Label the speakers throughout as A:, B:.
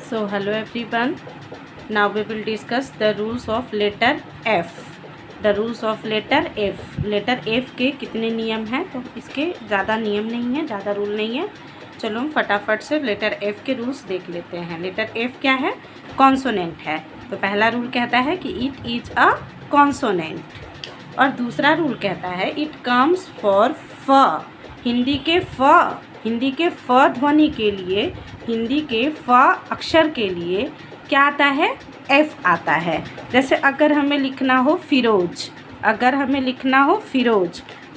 A: So hello everyone. Now we will discuss the rules of letter F. The rules of letter F. Letter F के कितने नियम हैं? तो इसके ज़्यादा नियम नहीं है, ज़्यादा रूल नहीं है. चलो हम फटाफट से लेटर F के रूल्स देख लेते हैं. लेटर F क्या है? कॉन्सोनेंट है. तो पहला रूल कहता है कि इट इज़ अ कॉन्सोनेंट. और दूसरा रूल कहता है इट कम्स फॉर फ. हिंदी के फ ध्वनि के लिए, हिंदी के फ अक्षर के लिए क्या आता है? एफ आता है. जैसे अगर हमें लिखना हो फिरोज,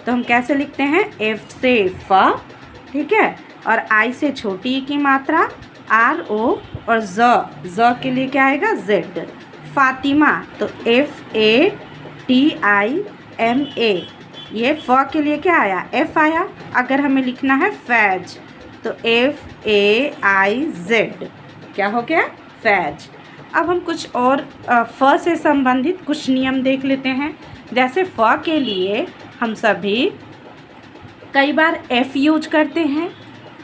A: तो हम कैसे लिखते हैं? एफ से फ, ठीक है, और आई से छोटी ई की मात्रा आर ओ, और ज के लिए क्या आएगा? जेड. फातिमा तो F A T I M A, ये फ के लिए क्या आया? एफ आया. अगर हमें लिखना है फैज तो एफ ए आई जेड, क्या हो गया? फैज. अब हम कुछ और फ से संबंधित कुछ नियम देख लेते हैं. जैसे फ के लिए हम सभी कई बार एफ यूज करते हैं,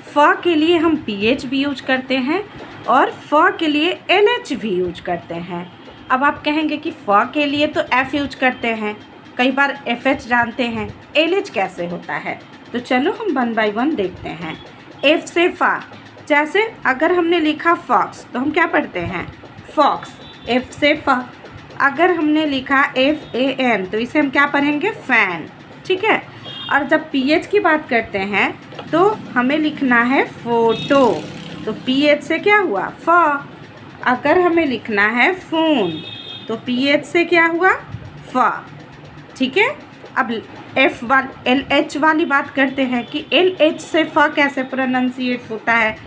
A: फ के लिए हम पी एच भी यूज करते हैं, और फ के लिए एल एच भी यूज करते हैं. अब आप कहेंगे कि फ के लिए तो एफ यूज करते हैं, कई बार एफ एच जानते हैं, एल एच कैसे होता है? तो चलो हम वन बाय वन देखते हैं. एफ से फा, जैसे अगर हमने लिखा फॉक्स तो हम क्या पढ़ते हैं? फॉक्स. एफ से फा. अगर हमने लिखा एफ ए एन तो इसे हम क्या पढ़ेंगे? फैन, ठीक है. और जब पी एच की बात करते हैं तो हमें लिखना है फोटो, तो पी एच से क्या हुआ? फ. अगर हमें लिखना है फ़ोन तो पी एच से क्या हुआ? फ, ठीक है. अब एल एच वाली बात करते हैं कि एल एच से फ कैसे प्रोनाउंसिएट होता है.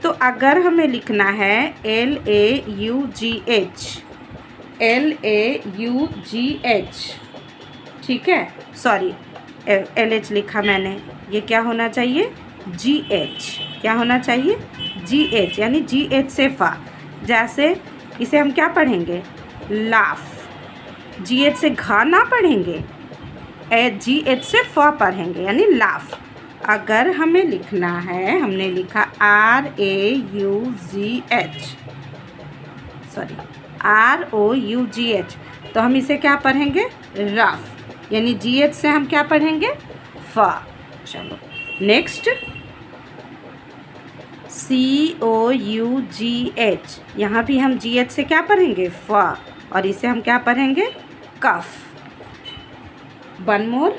A: तो अगर हमें लिखना है L A U G H, ठीक है, सॉरी एल एच लिखा मैंने, ये क्या होना चाहिए? जी एच. क्या होना चाहिए? जी एच, यानी जी एच से फ. जैसे इसे हम क्या पढ़ेंगे? लाफ. जी एच से घा ना पढ़ेंगे, जी एच से फ पढ़ेंगे, यानी लाफ. अगर हमें लिखना है, हमने लिखा R A U G H, sorry R O U G H, तो हम इसे क्या पढ़ेंगे? रफ, यानी जी एच से हम क्या पढ़ेंगे? फ. चलो next. C O U G H, यहाँ भी हम जी एच से क्या पढ़ेंगे? फ, और इसे हम क्या पढ़ेंगे? Cough. One more.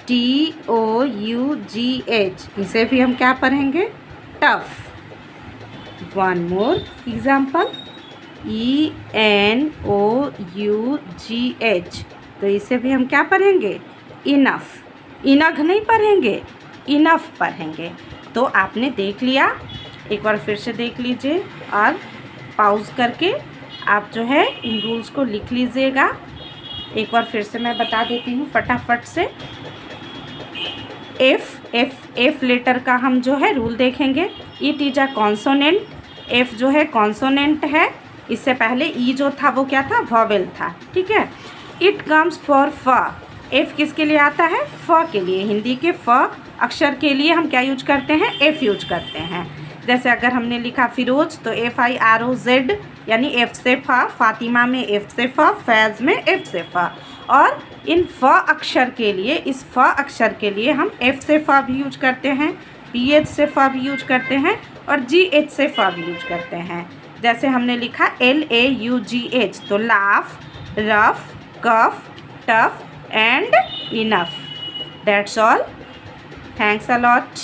A: T O U G H, इसे भी हम क्या पढ़ेंगे? Tough. One more example. E N O U G H, तो इसे भी हम क्या पढ़ेंगे? इनफ. इनघ नहीं पढ़ेंगे, इनफ पढ़ेंगे. तो आपने देख लिया, एक बार फिर से देख लीजिए और पॉज करके आप जो है इन रूल्स को लिख लीजिएगा. एक बार फिर से मैं बता देती हूँ फटाफट से. एफ लेटर का हम जो है रूल देखेंगे. It is a consonant. F जो है कॉन्सोनेंट है. इससे पहले ई जो था वो क्या था? वॉवेल था, ठीक है. इट कम्स फॉर फ. एफ किसके लिए आता है? फ के लिए. हिंदी के फ अक्षर के लिए हम क्या यूज करते हैं? एफ यूज करते हैं. जैसे अगर हमने लिखा फिरोज तो F I R O Z, यानी एफ से फ. फातिमा में एफ से फ, फैज़ में एफ से फ. और इन फ अक्षर के लिए, इस फ अक्षर के लिए हम एफ से फ भी यूज करते हैं, पी एच से फ भी यूज करते हैं, और जी एच से फ भी यूज करते हैं. जैसे हमने लिखा L A U G H तो laugh, rough, cough, tough and enough. That's all. Thanks a lot.